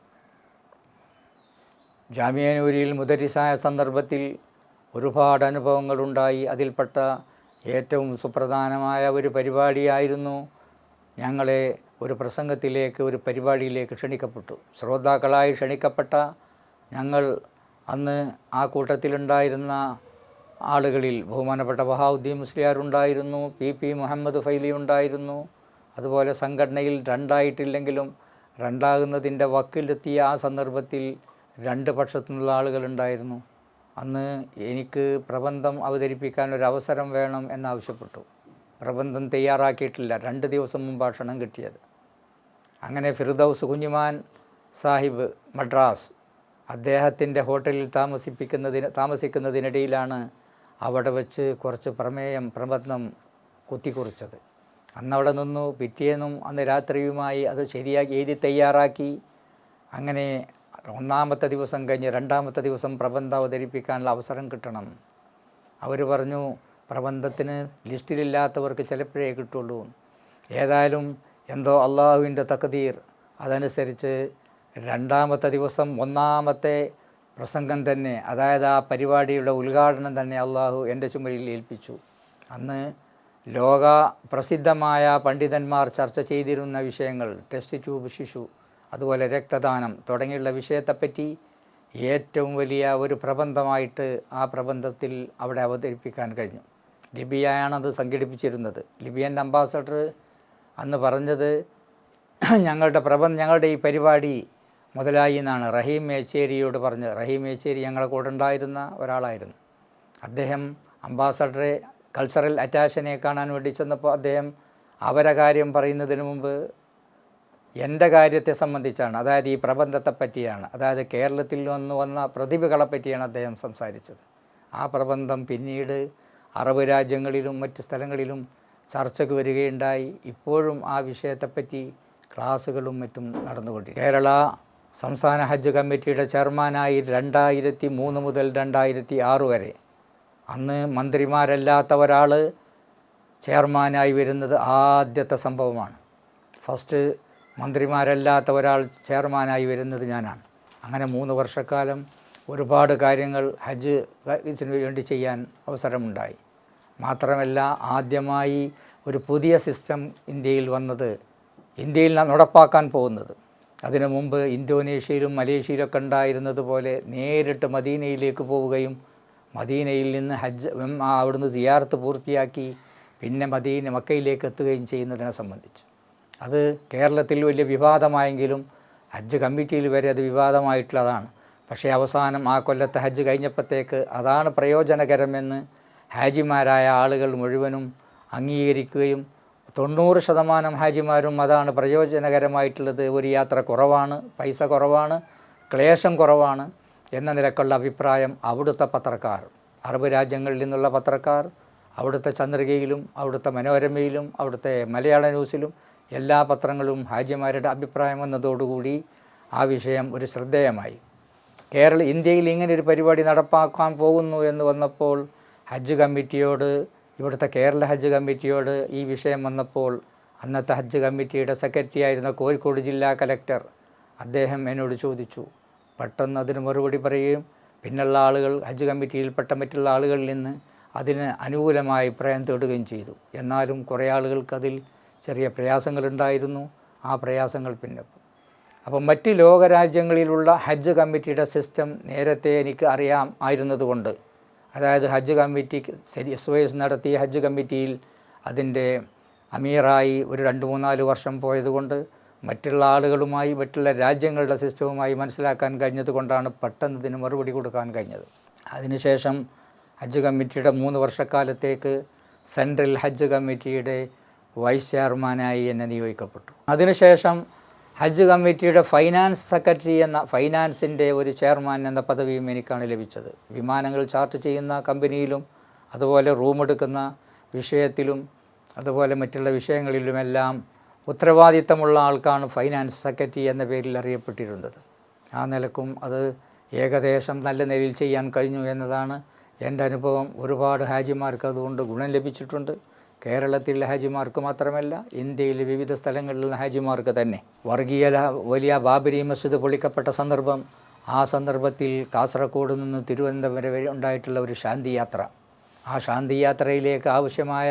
ജാമിഅ നൂരിയിൽ മുദരിസായ സന്ദർഭത്തിൽ ഒരുപാട് അനുഭവങ്ങളുണ്ടായി. അതിൽപ്പെട്ട ഏറ്റവും സുപ്രധാനമായ ഒരു പരിപാടിയായിരുന്നു, ഞങ്ങളെ ഒരു പ്രസംഗത്തിലേക്ക്, ഒരു പരിപാടിയിലേക്ക് ക്ഷണിക്കപ്പെട്ടു. ശ്രോതാക്കളായി ക്ഷണിക്കപ്പെട്ട ഞങ്ങൾ അന്ന് ആ കൂട്ടത്തിലുണ്ടായിരുന്ന ആളുകളിൽ ബഹുമാനപ്പെട്ട വഹാവുദ്ദീൻ മുസ്ലിയാർ ഉണ്ടായിരുന്നു, പി മുഹമ്മദ് ഫൈലി ഉണ്ടായിരുന്നു. അതുപോലെ സംഘടനയിൽ രണ്ടായിട്ടില്ലെങ്കിലും രണ്ടാകുന്നതിൻ്റെ വക്കിലെത്തിയ ആ സന്ദർഭത്തിൽ രണ്ട് പക്ഷത്തുനിന്നുള്ള ആളുകളുണ്ടായിരുന്നു. അന്ന് എനിക്ക് പ്രബന്ധം അവതരിപ്പിക്കാൻ ഒരു അവസരം വേണം എന്നാവശ്യപ്പെട്ടു. പ്രബന്ധം തയ്യാറാക്കിയിട്ടില്ല, 2 ദിവസം മുമ്പാണ് ക്ഷണം കിട്ടിയത്. അങ്ങനെ ഫിർദൗസ് കുഞ്ഞിമാൻ സാഹിബ് മദ്രാസ് അദ്ദേഹത്തിൻ്റെ ഹോട്ടലിൽ താമസിക്കുന്നതിനിടയിലാണ് അവിടെ വെച്ച് കുറച്ച് പ്രബന്ധം കുത്തിക്കുറിച്ചത്. അന്നവിടെ നിന്നു. പിറ്റേന്നും അന്ന് രാത്രിയുമായി അത് ശരിയാക്കി എഴുതി തയ്യാറാക്കി. അങ്ങനെ 1-ാമത്തെ ദിവസം കഴിഞ്ഞ് 2-ാമത്തെ ദിവസം പ്രബന്ധം അവതരിപ്പിക്കാനുള്ള അവസരം കിട്ടണം. അവർ പറഞ്ഞു, പ്രബന്ധത്തിന് ലിസ്റ്റിലില്ലാത്തവർക്ക് ചിലപ്പോഴേ കിട്ടുള്ളൂ. ഏതായാലും എന്തോ അള്ളാഹുവിൻ്റെ തഖ്ദീർ, അതനുസരിച്ച് 2-ാമത്തെ ദിവസം 1-ാമത്തെ പ്രസംഗം തന്നെ, അതായത് ആ പരിപാടിയുടെ ഉദ്ഘാടനം തന്നെ അള്ളാഹു എൻ്റെ ചുമലിൽ ഏൽപ്പിച്ചു. അന്ന് ലോക പ്രസിദ്ധമായ പണ്ഡിതന്മാർ ചർച്ച ചെയ്തിരുന്ന വിഷയങ്ങൾ, ടെസ്റ്റ് ട്യൂബ് ശിശു, അതുപോലെ രക്തദാനം തുടങ്ങിയുള്ള വിഷയത്തെപ്പറ്റി ഏറ്റവും വലിയ ഒരു പ്രബന്ധമായിട്ട് ആ പ്രബന്ധത്തിൽ അവിടെ അവതരിപ്പിക്കാൻ കഴിഞ്ഞു. ലിബിയയാണത് സംഘടിപ്പിച്ചിരുന്നത്. ലിബിയൻ അംബാസഡർ അന്ന് പറഞ്ഞത്, ഞങ്ങളുടെ ഈ പരിപാടി മുതലായി എന്നാണ് റഹീം മേച്ചേരിയോട് പറഞ്ഞത്. റഹീം മേച്ചേരി ഞങ്ങളെ കൂടെ ഉണ്ടായിരുന്ന ഒരാളായിരുന്നു. അദ്ദേഹം അംബാസഡറെ, കൾച്ചറൽ അറ്റാഷനെ കാണാൻ വേണ്ടി ചെന്നപ്പോൾ അദ്ദേഹം അവരെ കാര്യം പറയുന്നതിന് മുമ്പ് എൻ്റെ കാര്യത്തെ സംബന്ധിച്ചാണ്, അതായത് ഈ പ്രബന്ധത്തെ പറ്റിയാണ്, അതായത് കേരളത്തിൽ വന്ന പ്രതിഭകളെ പറ്റിയാണ് അദ്ദേഹം സംസാരിച്ചത്. ആ പ്രബന്ധം പിന്നീട് അറബ് രാജ്യങ്ങളിലും മറ്റ് സ്ഥലങ്ങളിലും ചർച്ചയ്ക്ക് വരികയുണ്ടായി. ഇപ്പോഴും ആ വിഷയത്തെപ്പറ്റി ക്ലാസ്സുകളും മറ്റും നടന്നുകൊണ്ടിരിക്കും. കേരള സംസ്ഥാന ഹജ്ജ് കമ്മിറ്റിയുടെ ചെയർമാനായി 2003 മുതൽ 2006 വരെ, അന്ന് മന്ത്രിമാരല്ലാത്ത ഒരാൾ ചെയർമാനായി വരുന്നത് ആദ്യത്തെ സംഭവമാണ്. ഫസ്റ്റ് മന്ത്രിമാരല്ലാത്ത ഒരാൾ ചെയർമാനായി വരുന്നത് ഞാനാണ്. അങ്ങനെ 3 വർഷക്കാലം ഒരുപാട് കാര്യങ്ങൾ ഹജ്ജിന് വേണ്ടി ചെയ്യാൻ അവസരമുണ്ടായി. മാത്രമല്ല, ആദ്യമായി ഒരു പുതിയ സിസ്റ്റം ഇന്ത്യയിൽ വന്നത്, ഇന്ത്യയിൽ നടപ്പാക്കാൻ പോകുന്നത്. അതിനു മുമ്പ് ഇന്തോനേഷ്യയിലും മലേഷ്യയിലൊക്കെ ഉണ്ടായിരുന്നത് പോലെ നേരിട്ട് മദീനയിലേക്ക് പോവുകയും മദീനയിൽ നിന്ന് അവിടുന്ന് സിയാറത്ത് പൂർത്തിയാക്കി പിന്നെ മക്കയിലേക്ക് എത്തുകയും ചെയ്യുന്നതിനെ സംബന്ധിച്ച് അത് കേരളത്തിൽ വലിയ വിവാദമായെങ്കിലും ഹജ്ജ് കമ്മിറ്റിയിൽ വരെ അത് വിവാദമായിട്ടുള്ളതാണ്. പക്ഷേ അവസാനം ആ കൊല്ലത്തെ ഹജ്ജ് കഴിഞ്ഞപ്പോഴത്തേക്ക് അതാണ് പ്രയോജനകരമെന്ന് ഹാജിമാരായ ആളുകൾ മുഴുവനും അംഗീകരിക്കുകയും 90% ഹാജിമാരും അതാണ് പ്രയോജനകരമായിട്ടുള്ളത്, ഒരു യാത്ര കുറവാണ്, പൈസ കുറവാണ്, ക്ലേശം കുറവാണ് എന്ന നിലക്കുള്ള അഭിപ്രായം അവിടുത്തെ പത്രക്കാർ, അറബ് രാജ്യങ്ങളിൽ നിന്നുള്ള പത്രക്കാർ, അവിടുത്തെ ചന്ദ്രികയിലും അവിടുത്തെ മനോരമയിലും അവിടുത്തെ മലയാള ന്യൂസിലും എല്ലാ പത്രങ്ങളും ഹാജിമാരുടെ അഭിപ്രായം വന്നതോടുകൂടി ആ വിഷയം ഒരു ശ്രദ്ധേയമായി. ഇന്ത്യയിൽ ഇങ്ങനൊരു പരിപാടി നടപ്പാക്കാൻ പോകുന്നു എന്ന് വന്നപ്പോൾ ഹജ്ജ് കമ്മിറ്റിയോട്, ഇവിടുത്തെ കേരള ഹജ്ജ് കമ്മിറ്റിയോട് ഈ വിഷയം വന്നപ്പോൾ അന്നത്തെ ഹജ്ജ് കമ്മിറ്റിയുടെ സെക്രട്ടറി ആയിരുന്ന കോഴിക്കോട് ജില്ലാ കലക്ടർ അദ്ദേഹം എന്നോട് ചോദിച്ചു. പെട്ടെന്ന് അതിന് മറുപടി പറയുകയും പിന്നുള്ള ആളുകൾ, ഹജ്ജ് കമ്മിറ്റിയിൽപ്പെട്ട മറ്റുള്ള ആളുകളിൽ നിന്ന് അതിന് അനുകൂലമായ അഭിപ്രായം തേടുകയും ചെയ്തു. എന്നാലും കുറേ ആളുകൾക്കതിൽ ചെറിയ പ്രയാസങ്ങളുണ്ടായിരുന്നു. ആ പ്രയാസങ്ങൾ അപ്പം മറ്റ് ലോകരാജ്യങ്ങളിലുള്ള ഹജ്ജ് കമ്മിറ്റിയുടെ സിസ്റ്റം നേരത്തെ എനിക്ക് ആയിരുന്നതുകൊണ്ട്, അതായത് ഹജ്ജ് കമ്മിറ്റി SOS നടത്തിയ ഹജ്ജ് കമ്മിറ്റിയിൽ അതിൻ്റെ അമീറായി ഒരു 2-3-4 വർഷം പോയതുകൊണ്ട് മറ്റുള്ള ആളുകളുമായി മറ്റുള്ള രാജ്യങ്ങളുടെ സിസ്റ്റവുമായി മനസ്സിലാക്കാൻ കഴിഞ്ഞത് കൊണ്ടാണ് പെട്ടെന്ന് ഇതിന് മറുപടി കൊടുക്കാൻ കഴിഞ്ഞത്. അതിനുശേഷം ഹജ്ജ് കമ്മിറ്റിയുടെ 3 വർഷക്കാലത്തേക്ക് സെൻട്രൽ ഹജ്ജ് കമ്മിറ്റിയുടെ വൈസ് ചെയർമാനായി എന്നെ നിയോഗിക്കപ്പെട്ടു. അതിനുശേഷം ഹജ്ജ് കമ്മിറ്റിയുടെ ഫൈനാൻസ് സെക്രട്ടറി എന്ന ഫൈനാൻസിൻ്റെ ഒരു ചെയർമാൻ എന്ന പദവിയും എനിക്കാണ് ലഭിച്ചത്. വിമാനങ്ങൾ ചാർട്ട് ചെയ്യുന്ന കമ്പനിയിലും അതുപോലെ റൂമെടുക്കുന്ന വിഷയത്തിലും അതുപോലെ മറ്റുള്ള വിഷയങ്ങളിലുമെല്ലാം ഉത്തരവാദിത്തമുള്ള ആൾക്കാണ് ഫൈനാൻസ് സെക്രട്ടറി എന്ന പേരിൽ അറിയപ്പെട്ടിരുന്നത്. ആ നിലക്കും അത് ഏകദേശം നല്ല നിലയിൽ ചെയ്യാൻ കഴിഞ്ഞു എന്നതാണ് എൻ്റെ അനുഭവം. ഒരുപാട് ഹാജിമാർക്ക് അതുകൊണ്ട് ഗുണം ലഭിച്ചിട്ടുണ്ട്. കേരളത്തിലെ ഹാജിമാർക്ക് മാത്രമല്ല, ഇന്ത്യയിലെ വിവിധ സ്ഥലങ്ങളിലുള്ള ഹാജിമാർക്ക് തന്നെ. വലിയ ബാബരി മസ്ജിദ് പൊളിക്കപ്പെട്ട സന്ദർഭം, ആ സന്ദർഭത്തിൽ കാസർഗോഡ് നിന്ന് തിരുവനന്തപുരം വരെ ഉണ്ടായിട്ടുള്ള ഒരു ശാന്തി യാത്ര, ആ ശാന്തി യാത്രയിലേക്ക് ആവശ്യമായ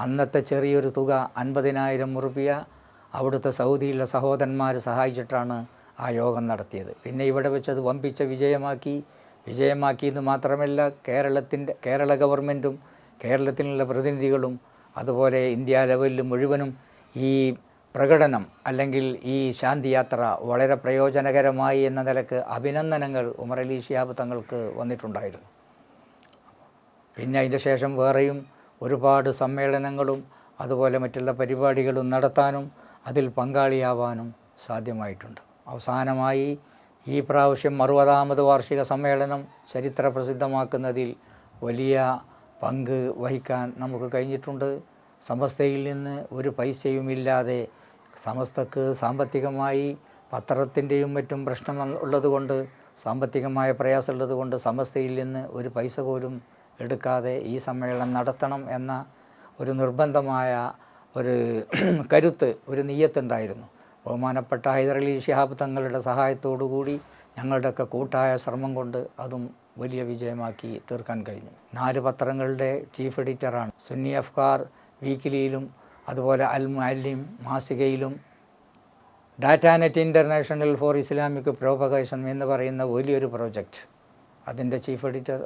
അന്നത്തെ ചെറിയൊരു തുക 50,000 റുപ്യ അവിടുത്തെ സൗദിയിലെ സഹോദരന്മാർ സഹായിച്ചിട്ടാണ് ആ യോഗം നടത്തിയത്. പിന്നെ ഇവിടെ വെച്ചത് വമ്പിച്ച വിജയമാക്കിയെന്ന് മാത്രമല്ല, കേരള ഗവൺമെൻറ്റും കേരളത്തിലുള്ള പ്രതിനിധികളും അതുപോലെ ഇന്ത്യ ലെവലിൽ മുഴുവനും ഈ പ്രകടനം അല്ലെങ്കിൽ ഈ ശാന്തി യാത്ര വളരെ പ്രയോജനകരമായി എന്ന നിലക്ക് അഭിനന്ദനങ്ങൾ ഉമർ അലി ശിഹാബ് തങ്ങൾക്ക് വന്നിട്ടുണ്ടായിരുന്നു. പിന്നെ അതിൻ്റെ ശേഷം വേറെയും ഒരുപാട് സമ്മേളനങ്ങളും അതുപോലെ മറ്റുള്ള പരിപാടികളും നടത്താനും അതിൽ പങ്കാളിയാവാനും സാധ്യമായിട്ടുണ്ട്. അവസാനമായി ഈ പ്രാവശ്യം 60ാമത് വാർഷിക സമ്മേളനം ചരിത്ര പ്രസിദ്ധമാക്കുന്നതിൽ വലിയ പങ്ക് വഹിക്കാൻ നമുക്ക് കഴിഞ്ഞിട്ടുണ്ട്. സമസ്തയിൽ നിന്ന് ഒരു പൈസയുമില്ലാതെ, സമസ്തക്ക് സാമ്പത്തികമായി പത്രത്തിൻ്റെയും മറ്റും പ്രശ്നം ഉള്ളതുകൊണ്ട്, സാമ്പത്തികമായ പ്രയാസമുള്ളതുകൊണ്ട് സമസ്തയിൽ നിന്ന് ഒരു പൈസ പോലും എടുക്കാതെ ഈ സമ്മേളനം നടത്തണം എന്ന ഒരു നിർബന്ധമായ ഒരു കരുത്ത്, ഒരു നിയ്യത്തുണ്ടായിരുന്നു. ബഹുമാനപ്പെട്ട ഹൈദർ അലി ശിഹാബ് തങ്ങളുടെ സഹായത്തോടുകൂടി ഞങ്ങളുടെയൊക്കെ കൂട്ടായ ശ്രമം കൊണ്ട് അതും വലിയ വിജയമാക്കി തീർക്കാൻ കഴിഞ്ഞു. 4 പത്രങ്ങളുടെ ചീഫ് എഡിറ്ററാണ്. സുന്നി അഫ്കാർ വീക്കിലിയിലും അതുപോലെ അൽ മുഅല്ലിം മാസികയിലും ഡാറ്റാനെറ്റ് ഇൻ്റർനാഷണൽ ഫോർ ഇസ്ലാമിക് പ്രോപഗേഷൻ എന്ന് പറയുന്ന വലിയൊരു പ്രോജക്റ്റ്, അതിൻ്റെ ചീഫ് എഡിറ്റർ.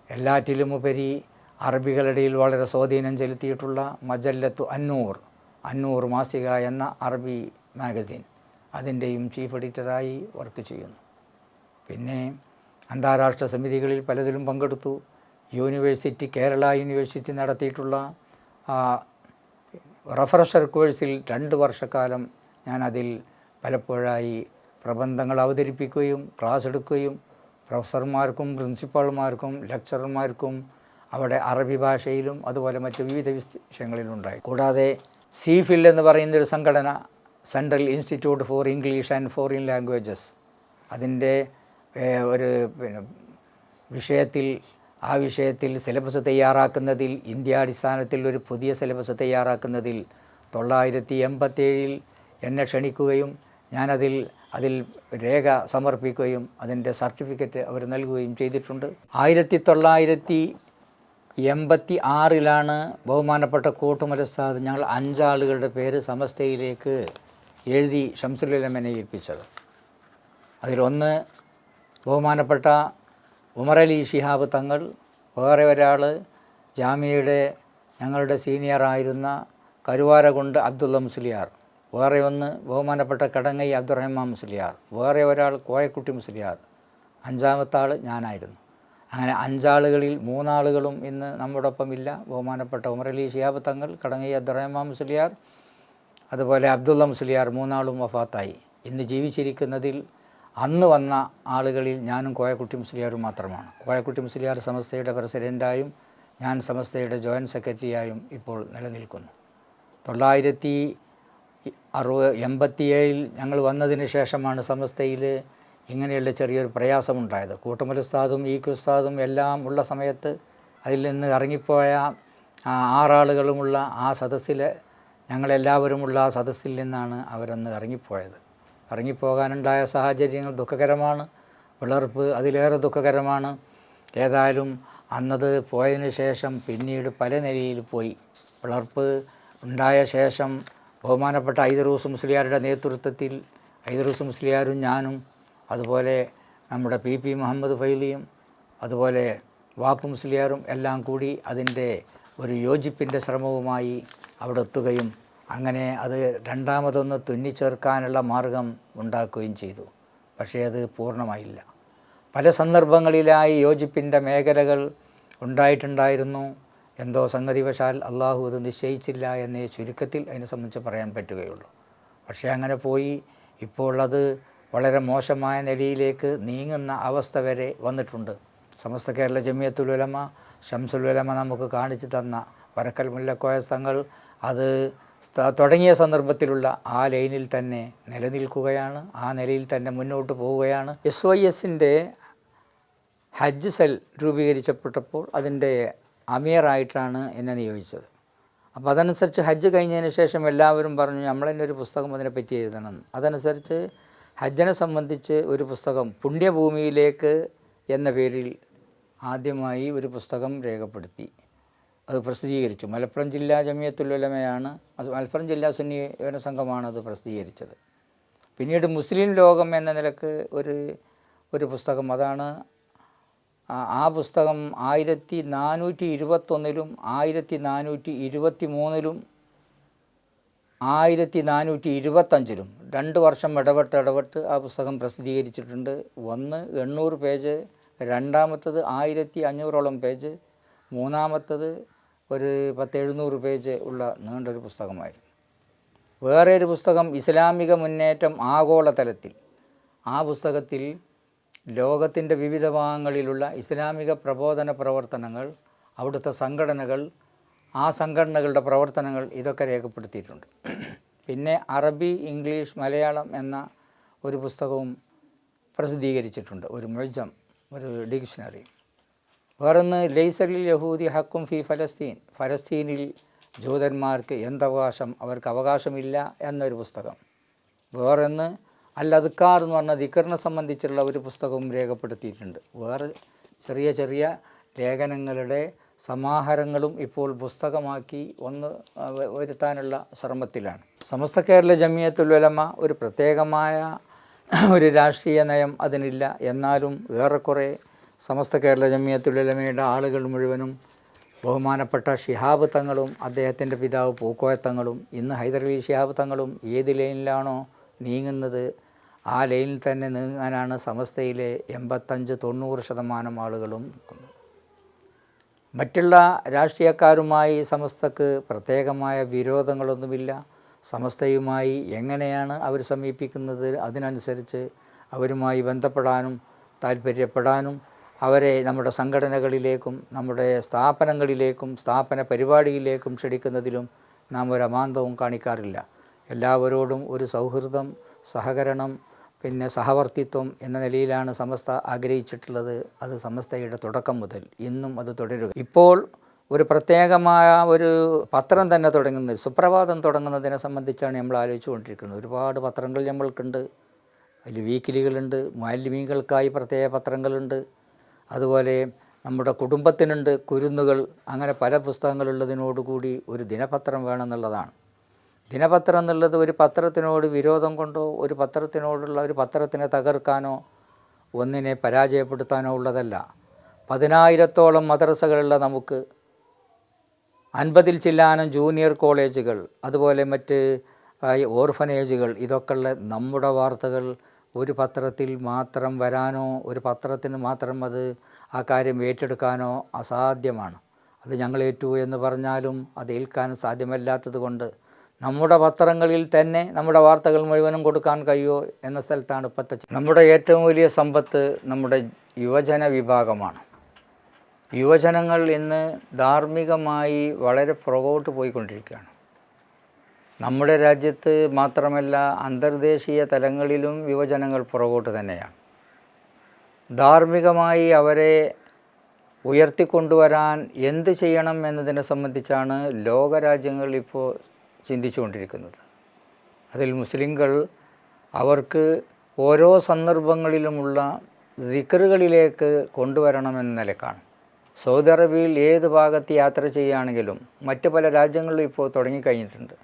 എല്ലാറ്റിലുമുപരി അറബികളുടെയിൽ വളരെ സ്വാധീനം ചെലുത്തിയിട്ടുള്ള മജല്ലത്തു അന്നൂർ മാസിക എന്ന അറബി മാഗസിൻ, അതിൻ്റെയും ചീഫ് എഡിറ്ററായി വർക്ക് ചെയ്യുന്നു. പിന്നെ അന്താരാഷ്ട്ര സമിതികളിൽ പലതിലും പങ്കെടുത്തു. കേരള യൂണിവേഴ്സിറ്റി നടത്തിയിട്ടുള്ള റഫറൻസർ കോഴ്സിൽ 2 വർഷക്കാലം ഞാനതിൽ പലപ്പോഴായി പ്രബന്ധങ്ങൾ അവതരിപ്പിക്കുകയും ക്ലാസ് എടുക്കുകയും പ്രൊഫസർമാർക്കും പ്രിൻസിപ്പാൾമാർക്കും ലെക്ചറർമാർക്കും അവിടെ അറബി ഭാഷയിലും അതുപോലെ മറ്റ് വിവിധ വിഷയങ്ങളിലുണ്ടായി. കൂടാതെ സീഫിൽ എന്ന് പറയുന്നൊരു സംഘടന, central institute four English and foreign languages, അതിൻ്റെ ഒരു ആ വിഷയത്തിൽ സിലബസ് തയ്യാറാക്കുന്നതിൽ, ഇന്ത്യാടിസ്ഥാനത്തിൽ ഒരു പുതിയ സിലബസ് തയ്യാറാക്കുന്നതിൽ 1987 എന്നെ ക്ഷണിക്കുകയും ഞാനതിൽ രേഖ സമർപ്പിക്കുകയും അതിൻ്റെ സർട്ടിഫിക്കറ്റ് അവർ നൽകുകയും ചെയ്തിട്ടുണ്ട്. 1986 ബഹുമാനപ്പെട്ട കോട്ടുമല ഉസ്താദ് ഞങ്ങൾ 5 ആളുകളുടെ പേര് സമസ്തയിലേക്ക് എഴുതി ഷംസുൽ ഉലമയെ ഏൽപ്പിച്ചത്. അതിലൊന്ന് ബഹുമാനപ്പെട്ട ഉമർ അലി ശിഹാബ് തങ്ങൾ, വേറെ ഒരാൾ ജാമ്യയുടെ ഞങ്ങളുടെ സീനിയറായിരുന്ന കരുവാരകുണ്ട് അബ്ദുള്ള മുസ്ലിയാർ, വേറെ ഒന്ന് ബഹുമാനപ്പെട്ട കടങ്ങൈ അബ്ദുറഹ്മാൻ മുസ്ലിയാർ, വേറെ ഒരാൾ കോയക്കുട്ടി മുസ്ലിയാർ, 5ാമത്തെ ആൾ ഞാനായിരുന്നു. അങ്ങനെ 5 ആളുകളിൽ 3 ആളുകളും ഇന്ന് നമ്മോടൊപ്പം ഇല്ല. ബഹുമാനപ്പെട്ട ഉമർ അലി ശിഹാബ് തങ്ങൾ, കടങ്ങൈ അബ്ദുറഹ്മാൻ മുസ്ലിയാർ, അതുപോലെ അബ്ദുള്ള മുസ്ലിയാർ, 3 ആളും വഫാത്തായി. ഇന്ന് ജീവിച്ചിരിക്കുന്നതിൽ അന്ന് വന്ന ആളുകളിൽ ഞാനും കോയക്കുട്ടി മുസ്ലിയാരും മാത്രമാണ്. കോയക്കുട്ടി മുസ്ലിയാർ സമസ്തയുടെ പ്രസിഡൻ്റായും ഞാൻ സമസ്തയുടെ ജോയിൻറ്റ് സെക്രട്ടറിയായും ഇപ്പോൾ നിലനിൽക്കുന്നു. 1987 ഞങ്ങൾ വന്നതിന് ശേഷമാണ് സമസ്തയിൽ ഇങ്ങനെയുള്ള ചെറിയൊരു പ്രയാസമുണ്ടായത്. കൂട്ടുമൽ ഉസ്താദും ഉസ്താദും എല്ലാം ഉള്ള സമയത്ത് അതിൽ നിന്ന് ഇറങ്ങിപ്പോയ 6 ആളുകളുമുള്ള ആ സദസ്സിൽ, ഞങ്ങളെല്ലാവരുമുള്ള ആ സദസ്സിൽ നിന്നാണ് അവരന്ന് ഇറങ്ങിപ്പോയത്. ഇറങ്ങിപ്പോകാനുണ്ടായ സാഹചര്യങ്ങൾ ദുഃഖകരമാണ്, പിളർപ്പ് അതിലേറെ ദുഃഖകരമാണ്. ഏതായാലും അന്നത് പോയതിനു ശേഷം പിന്നീട് പല നിലയിൽ പോയി. പിളർപ്പ് ഉണ്ടായ ശേഷം ബഹുമാനപ്പെട്ട ഐദറൂസ് മുസ്ലിയാരുടെ നേതൃത്വത്തിൽ ഐദറൂസ് മുസ്ലിയാരും ഞാനും അതുപോലെ നമ്മുടെ PP മുഹമ്മദ് ഫൈലിയും അതുപോലെ വാപ്പു മുസ്ലിയാരും എല്ലാം കൂടി അതിൻ്റെ ഒരു യോജിപ്പിൻ്റെ ശ്രമവുമായി അവിടെ എത്തുകയും അങ്ങനെ അത് രണ്ടാമതൊന്ന് തുന്നിച്ചേർക്കാനുള്ള മാർഗം ഉണ്ടാക്കുകയും ചെയ്തു. പക്ഷേ അത് പൂർണ്ണമായില്ല. പല സന്ദർഭങ്ങളിലായി യോജിപ്പിൻ്റെ മേഖലകൾ ഉണ്ടായിട്ടുണ്ടായിരുന്നു. എന്തോ സംഗതിവശാൽ അള്ളാഹു അത് നിശ്ചയിച്ചില്ല എന്നേ ചുരുക്കത്തിൽ അതിനെ സംബന്ധിച്ച് പറയാൻ പറ്റുകയുള്ളൂ. പക്ഷേ അങ്ങനെ പോയി ഇപ്പോൾ അത് വളരെ മോശമായ നിലയിലേക്ക് നീങ്ങുന്ന അവസ്ഥ വരെ വന്നിട്ടുണ്ട്. സമസ്ത കേരള ജമിയത്തുൽ ഉലമ, ശംസുൽ ഉലമ നമുക്ക് കാണിച്ചു തന്ന വരക്കൽ മുല്ലക്കോയ തങ്ങൾ അത് തുടങ്ങിയ സന്ദർഭത്തിലുള്ള ആ ലൈനിൽ തന്നെ നിലനിൽക്കുകയാണ്. ആ നിലയിൽ തന്നെ മുന്നോട്ട് പോവുകയാണ്. SYSൻ്റെ ഹജ്ജ് സെൽ രൂപീകരിച്ചപ്പെട്ടപ്പോൾ അതിൻ്റെ അമീറായിട്ടാണ് എന്നെ നിയോഗിച്ചത്. അപ്പോൾ അതനുസരിച്ച് ഹജ്ജ് കഴിഞ്ഞതിന് ശേഷം എല്ലാവരും പറഞ്ഞു നമ്മളെന്നെ ഒരു പുസ്തകം അതിനെപ്പറ്റി എഴുതണം. അതനുസരിച്ച് ഹജ്ജിനെ സംബന്ധിച്ച് ഒരു പുസ്തകം പുണ്യഭൂമിയിലേക്ക് എന്ന പേരിൽ ആദ്യമായി ഒരു പുസ്തകം രേഖപ്പെടുത്തി. അത് പ്രസിദ്ധീകരിച്ചു. മലപ്പുറം ജില്ലാ ജമിയത്തുൽ ഉലമയാണ്, മലപ്പുറം ജില്ലാ സുന്നി യുവജന സംഘമാണ് അത് പ്രസിദ്ധീകരിച്ചത്. പിന്നീട് മുസ്ലിം ലോകം എന്ന നിലക്ക് ഒരു പുസ്തകം, അതാണ് ആ പുസ്തകം 1421 1423 1425 2 വർഷം ഇടപെട്ട് ആ പുസ്തകം പ്രസിദ്ധീകരിച്ചിട്ടുണ്ട്. ഒന്ന് 800 പേജ്, രണ്ടാമത്തത് 1500ഓളം പേജ്, മൂന്നാമത്തത് ഒരു 1000-700 പേജ് ഉള്ള നീണ്ടൊരു പുസ്തകമായിരുന്നു. വേറെ ഒരു പുസ്തകം ഇസ്ലാമിക മുന്നേറ്റം ആഗോളതലത്തിൽ. ആ പുസ്തകത്തിൽ ലോകത്തിൻ്റെ വിവിധ ഭാഗങ്ങളിലുള്ള ഇസ്ലാമിക പ്രബോധന പ്രവർത്തനങ്ങൾ, അവിടുത്തെ സംഘടനകൾ, ആ സംഘടനകളുടെ പ്രവർത്തനങ്ങൾ ഇതൊക്കെ രേഖപ്പെടുത്തിയിട്ടുണ്ട്. പിന്നെ അറബി, ഇംഗ്ലീഷ്, മലയാളം എന്ന ഒരു പുസ്തകവും പ്രസിദ്ധീകരിച്ചിട്ടുണ്ട്, ഒരു മുഅ്ജം, ഒരു ഡിക്ഷണറി. വേറൊന്ന് ലൈസലിൽ യഹൂദി ഹക്കും ഫി ഫലസ്തീൻ, ഫലസ്തീനിൽ ജൂതന്മാർക്ക് എന്തവകാശം, അവർക്ക് അവകാശമില്ല എന്നൊരു പുസ്തകം. വേറൊന്ന് അൽ അദ്കാർ എന്ന് പറഞ്ഞ ദിക്റിനെ സംബന്ധിച്ചുള്ള ഒരു പുസ്തകവും രേഖപ്പെടുത്തിയിട്ടുണ്ട്. വേറെ ചെറിയ ചെറിയ ലേഖനങ്ങളുടെ സമാഹാരങ്ങളും ഇപ്പോൾ പുസ്തകമാക്കി വരുത്താനുള്ള ശ്രമത്തിലാണ്. സമസ്ത കേരള ജമിയത്തുൽ ഉലമ ഒരു പ്രത്യേകമായ ഒരു രാഷ്ട്രീയ നയം അതിനില്ല. എന്നാലും ഏറെക്കുറെ സമസ്ത കേരള ജമിയത്തുൽ ഉലമയുടെ ആളുകൾ മുഴുവനും ബഹുമാനപ്പെട്ട ശിഹാബ് തങ്ങളും അദ്ദേഹത്തിൻ്റെ പിതാവ് പൂക്കോയ തങ്ങളും ഇന്ന് ഹൈദരലി ശിഹാബ് തങ്ങളും ഏത് ലൈനിലാണോ നീങ്ങുന്നത് ആ ലൈനിൽ തന്നെ നീങ്ങാനാണ് സമസ്തയിലെ 85-90% ആളുകളും നിൽക്കുന്നത്. മറ്റുള്ള രാഷ്ട്രീയക്കാരുമായി സമസ്തക്ക് പ്രത്യേകമായ വിരോധങ്ങളൊന്നുമില്ല. സമസ്തയുമായി എങ്ങനെയാണ് അവർ സമീപിക്കുന്നത് അതിനനുസരിച്ച് അവരുമായി ബന്ധപ്പെടാനും താല്പര്യപ്പെടാനും അവരെ നമ്മുടെ സംഘടനകളിലേക്കും നമ്മുടെ സ്ഥാപനങ്ങളിലേക്കും സ്ഥാപന പരിപാടിയിലേക്കും ക്ഷണിക്കുന്നതിലും നാം ഒരു അമാന്തവും കാണിക്കാറില്ല. എല്ലാവരോടും ഒരു സൗഹൃദം, സഹകരണം, പിന്നെ സഹവർത്തിത്വം എന്ന നിലയിലാണ് സമസ്ത ആഗ്രഹിച്ചിട്ടുള്ളത്. അത് സമസ്തയുടെ തുടക്കം മുതൽ ഇന്നും അത് തുടരുക. ഇപ്പോൾ ഒരു പ്രത്യേകമായ ഒരു പത്രം തന്നെ തുടങ്ങുന്നത്, സുപ്രഭാതം തുടങ്ങുന്നതിനെ സംബന്ധിച്ചാണ് നമ്മൾ ആലോചിച്ചുകൊണ്ടിരിക്കുന്നത്. ഒരുപാട് പത്രങ്ങൾ നമ്മൾക്കുണ്ട്. അതിൽ വീക്കിലികളുണ്ട്, മുഅല്ലിമീങ്ങൾക്കായി പ്രത്യേക പത്രങ്ങളുണ്ട്, അതുപോലെ നമ്മുടെ കുടുംബത്തിനുണ്ട് കുരുന്നുകൾ. അങ്ങനെ പല പുസ്തകങ്ങളുള്ളതിനോടുകൂടി ഒരു ദിനപത്രം വേണമെന്നുള്ളതാണ്. ദിനപത്രം എന്നുള്ളത് ഒരു പത്രത്തിനോട് വിരോധം കൊണ്ടോ ഒരു പത്രത്തിനെ തകർക്കാനോ ഒന്നിനെ പരാജയപ്പെടുത്താനോ ഉള്ളതല്ല. 10,000-ഓളം മദ്രസകളുള്ള നമുക്ക് 50-ൽ ചില്ലാനം ജൂനിയർ കോളേജുകൾ, അതുപോലെ മറ്റ് ഓർഫനേജുകൾ, ഇതൊക്കെയുള്ള നമ്മുടെ വാർത്തകൾ ഒരു പത്രത്തിൽ മാത്രം വരാനോ ഒരു പത്രത്തിന് മാത്രം അത് ആ കാര്യം ഏറ്റെടുക്കാനോ അസാധ്യമാണ്. അത് ഞങ്ങൾ ഏറ്റു എന്ന് പറഞ്ഞാലും അത് ഏൽക്കാൻ സാധ്യമല്ലാത്തത് കൊണ്ട് നമ്മുടെ പത്രങ്ങളിൽ തന്നെ നമ്മുടെ വാർത്തകൾ മുഴുവനും കൊടുക്കാൻ കഴിയുമോ എന്ന സ്ഥലത്താണ് ഇപ്പോഴത്തെ. നമ്മുടെ ഏറ്റവും വലിയ സമ്പത്ത് നമ്മുടെ യുവജന വിഭാഗമാണ്. യുവജനങ്ങൾ ഇന്ന് ധാർമ്മികമായി വളരെ പുറകോട്ട് പോയിക്കൊണ്ടിരിക്കുകയാണ്. നമ്മുടെ രാജ്യത്ത് മാത്രമല്ല അന്തർദേശീയ തലങ്ങളിലും യുവജനങ്ങൾ പുറകോട്ട് തന്നെയാണ്. ധാർമ്മികമായി അവരെ ഉയർത്തിക്കൊണ്ടുവരാൻ എന്ത് ചെയ്യണം എന്നതിനെ സംബന്ധിച്ചാണ് ലോകരാജ്യങ്ങൾ ഇപ്പോൾ ചിന്തിച്ചുകൊണ്ടിരിക്കുന്നത്. അതിൽ മുസ്ലിങ്ങൾ അവർക്ക് ഓരോ സന്ദർഭങ്ങളിലുമുള്ള ദിക്റുകളിലേക്ക് കൊണ്ടുവരണമെന്ന നിലക്കാണ്. സൗദി അറേബ്യയിൽ ഏത് ഭാഗത്ത് യാത്ര ചെയ്യുകയാണെങ്കിലും മറ്റ് പല രാജ്യങ്ങളിലും ഇപ്പോൾ തുടങ്ങിക്കഴിഞ്ഞിട്ടുണ്ട്.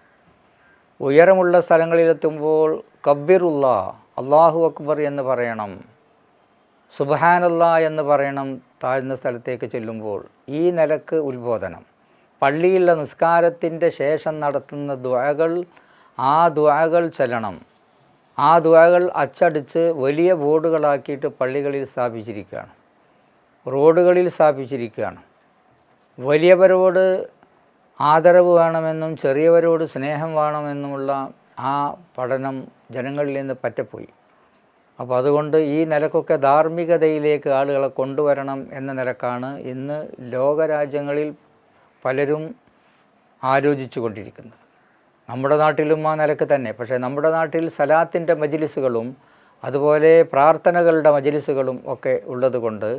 ഉയരമുള്ള സ്ഥലങ്ങളിലെത്തുമ്പോൾ കബ്ബിറുല്ലാ, അല്ലാഹു അക്ബർ എന്ന് പറയണം, സുബ്ഹാനല്ലാ എന്ന് പറയണം. താഴ്ന്ന സ്ഥലത്തേക്ക് ചെല്ലുമ്പോൾ ഈ നിലക്ക് ഉത്ബോധനം. പള്ളിയിലെ നിസ്കാരത്തിൻ്റെ ശേഷം നടത്തുന്ന ദുആകൾ, ആ ദുആകൾ ചെല്ലണം. ആ ദുആകൾ അച്ചടിച്ച് വലിയ ബോർഡുകളാക്കിയിട്ട് പള്ളികളിൽ സ്ഥാപിച്ചിരിക്കുകയാണ്, റോഡുകളിൽ സ്ഥാപിച്ചിരിക്കുകയാണ്. വലിയവരോട് ആദരവ് വേണമെന്നും ചെറിയവരോട് സ്നേഹം വേണമെന്നുമുള്ള ആ പഠനം ജനങ്ങളിൽ നിന്ന് പറ്റപ്പോയി. അപ്പോൾ അതുകൊണ്ട് ഈ നിലക്കൊക്കെ ധാർമ്മികതയിലേക്ക് ആളുകളെ കൊണ്ടുവരണം എന്ന നിലക്കാണ് ഇന്ന് ലോകരാജ്യങ്ങളിൽ പലരും ആലോചിച്ചു കൊണ്ടിരിക്കുന്നത്. നമ്മുടെ നാട്ടിലും ആ നിലക്ക് തന്നെ. പക്ഷേ നമ്മുടെ നാട്ടിൽ സലാത്തിൻ്റെ മജ്ലിസുകളും അതുപോലെ പ്രാർത്ഥനകളുടെ മജ്ലിസുകളും ഒക്കെ ഉള്ളത് കൊണ്ട്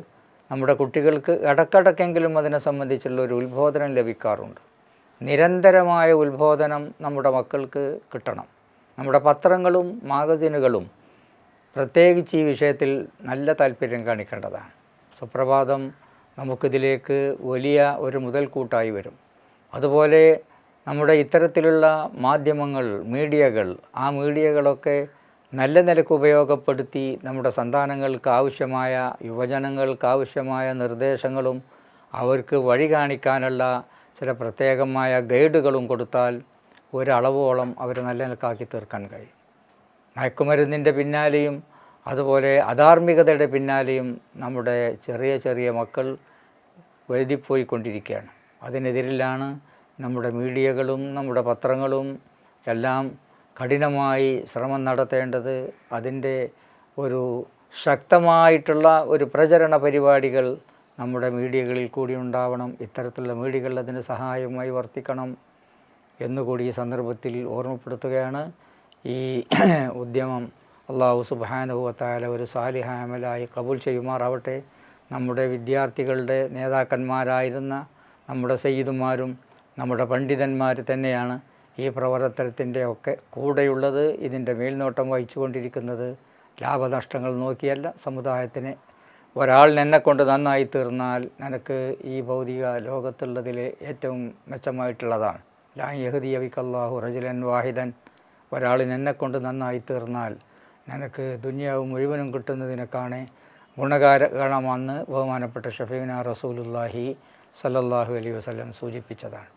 നമ്മുടെ കുട്ടികൾക്ക് ഇടക്കിടക്കെങ്കിലും അതിനെ സംബന്ധിച്ചുള്ള ഒരു ഉത്ബോധനം ലഭിക്കാറുണ്ട്. നിരന്തരമായ ഉത്ബോധനം നമ്മുടെ മക്കൾക്ക് കിട്ടണം. നമ്മുടെ പത്രങ്ങളും മാഗസിനുകളും പ്രത്യേകിച്ച് ഈ വിഷയത്തിൽ നല്ല താല്പര്യം കാണിക്കേണ്ടതാണ്. സുപ്രഭാതം നമുക്കിതിലേക്ക് വലിയ ഒരു മുതൽക്കൂട്ടായി വരും. അതുപോലെ നമ്മുടെ ഇത്തരത്തിലുള്ള മാധ്യമങ്ങൾ, മീഡിയകൾ, ആ മീഡിയകളൊക്കെ നല്ല നിലക്ക് ഉപയോഗപ്പെടുത്തി നമ്മുടെ സന്താനങ്ങൾക്ക് ആവശ്യമായ, യുവജനങ്ങൾക്ക് ആവശ്യമായ നിർദ്ദേശങ്ങളും അവർക്ക് വഴി കാണിക്കാനുള്ള ചില പ്രത്യേകമായ ഗൈഡുകളും കൊടുത്താൽ ഒരളവോളം അവരെ നല്ല നിലക്കാക്കി തീർക്കാൻ കഴിയും. മയക്കുമരുന്നിൻ്റെ പിന്നാലെയും അതുപോലെ അധാർമികതയുടെ പിന്നാലെയും നമ്മുടെ ചെറിയ ചെറിയ മക്കൾ വഴുതിപ്പോയിക്കൊണ്ടിരിക്കുകയാണ്. അതിനെതിരിലാണ് നമ്മുടെ മീഡിയകളും നമ്മുടെ പത്രങ്ങളും എല്ലാം കഠിനമായി ശ്രമം നടത്തേണ്ടത്. അതിൻ്റെ ഒരു ശക്തമായിട്ടുള്ള ഒരു പ്രചരണ പരിപാടികൾ നമ്മുടെ മീഡിയകളിൽ കൂടി ഉണ്ടാവണം. ഇത്തരത്തിലുള്ള മീഡിയകൾ അതിന് സഹായമായി വർത്തിക്കണം എന്നുകൂടി ഈ സന്ദർഭത്തിൽ ഓർമ്മപ്പെടുത്തുകയാണ്. ഈ ഉദ്യമം അല്ലാഹു സുബ്ഹാനഹു വ തആല ഒരു സാലിഹായ അമലായി കബൂൽ ചെയ്യുമാറാവട്ടെ. നമ്മുടെ വിദ്യാർത്ഥികളുടെ നേതാക്കന്മാരായിരുന്ന നമ്മുടെ സയ്യിദുമാരും നമ്മുടെ പണ്ഡിതന്മാർ തന്നെയാണ് ഈ പ്രവർത്തനത്തിൻ്റെ ഒക്കെ കൂടെയുള്ളത്. ഇതിൻ്റെ മേൽനോട്ടം വഹിച്ചുകൊണ്ടിരിക്കുന്നത് ലാഭനഷ്ടങ്ങൾ നോക്കിയല്ല. സമുദായത്തിന് ഒരാളിന് എന്നെക്കൊണ്ട് നന്നായി തീർന്നാൽ നിനക്ക് ഈ ഭൗതിക ലോകത്തുള്ളതിൽ ഏറ്റവും മെച്ചമായിട്ടുള്ളതാണ്. ലാ യഹ്ദിയ ബികല്ലാഹു റജുലൻ വാഹിദൻ, ഒരാളിന് എന്നെക്കൊണ്ട് നന്നായി തീർന്നാൽ നിനക്ക് ദുനിയാവ് മുഴുവനും കിട്ടുന്നതിനേക്കാണ് ഗുണകാരകണമെന്ന് ബഹുമാനപ്പെട്ട ഷഫീന റസൂലുള്ളാഹി സ്വല്ലല്ലാഹു അലൈഹി വസല്ലം സൂചിപ്പിച്ചതാണ്.